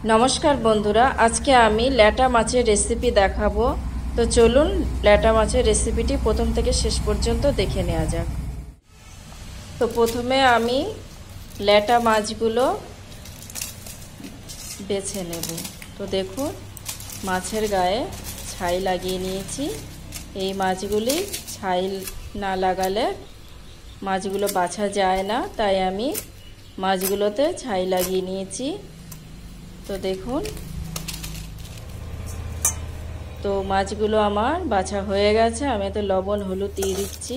नमस्कार बंधुरा आज के आमी ল্যাটা माछेर रेसिपि देखाबो। तो चलुन ল্যাটা माछेर रेसिपिटी प्रथम थेके शेष पर्यन्त देखे नेওয়া যাক। तो प्रथमे आमी ল্যাটা माछगुलो बेছে नेब। तो देखुन माछेर गाये ছাই লাগিয়ে নিয়েছি। এই মাছগুলি ছাই না লাগালে মাছগুলো বাছা যায় না, তাই আমি মাছগুলোতে ছাই লাগিয়ে নিয়েছি। तो देखुन तो माछगुलो आमार बाछा होये गेछे। आमी तो लवण हलुद दिए दिচ্ছি।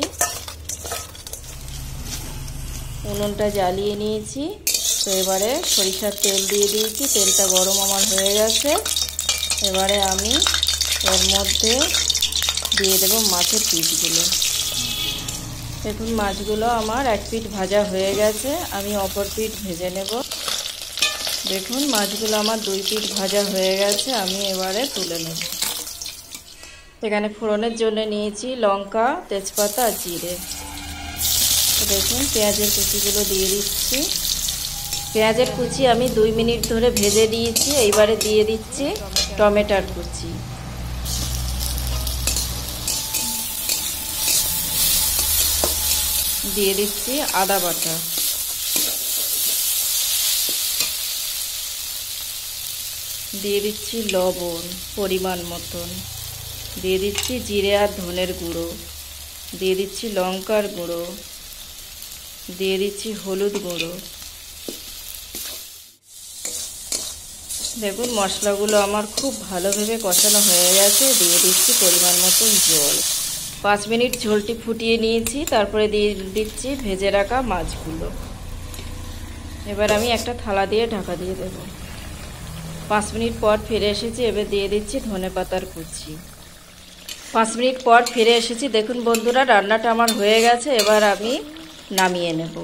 उनुनटा জ্বালিয়ে নিয়েছি। तो एबारे सरिषार तेल दिए दिয়েছি। तेलटा गरम आमार হয়ে গেছে। एबारे आमी एर मধ্যে দিয়ে দেব মাছের পিসগুলো। দেখুন মাছগুলো আমার এক পিঠ ভাজা হয়ে গেছে। আমি অপর পিঠ ভেজে নেব। দেখুন মাছগুলো আমার দুই পিঠ ভাজা হয়ে গেছে। আমি এবারে তুলে নেব। এখানে ফোড়নের জন্য নিয়েছি লঙ্কা, তেজপাতা আর জিরে। দেখুন পেঁয়াজের কুচিগুলো দিয়ে দিচ্ছি। পেঁয়াজের কুচি আমি 2 মিনিট ধরে ভেজে দিয়েছি। এইবারে দিয়ে দিচ্ছি টমেটোর কুচি। দিয়ে দিচ্ছি আদা বাটা। দিয়ে দিচ্ছি লবণ পরিমাণ মতন। দিয়ে দিচ্ছি জিরে আর ধনের গুঁড়ো। দিয়ে দিচ্ছি লঙ্কার গুঁড়ো। দিয়ে দিচ্ছি হলুদ গুঁড়ো। দেখুন মশলাগুলো আমার খুব ভালোভাবে কষানো হয়ে গেছে। দিয়ে দিচ্ছি পরিমাণ মতন জল। 5 মিনিট ঝোলটি ফুটিয়ে নিয়েছি। তারপরে দিয়ে দিচ্ছি ভেজে রাখা মাছগুলো। এবার আমি একটা থালা দিয়ে ঢাকা দিয়ে দেব। 5 মিনিট পর ফিরে এসেছি। এবার দিয়ে দিচ্ছি ধনেপাতার কুচি। 5 মিনিট পর ফিরে এসেছি। দেখুন বন্ধুরা রান্নাটা আমার হয়ে গেছে। এবার আমি নামিয়ে নেব।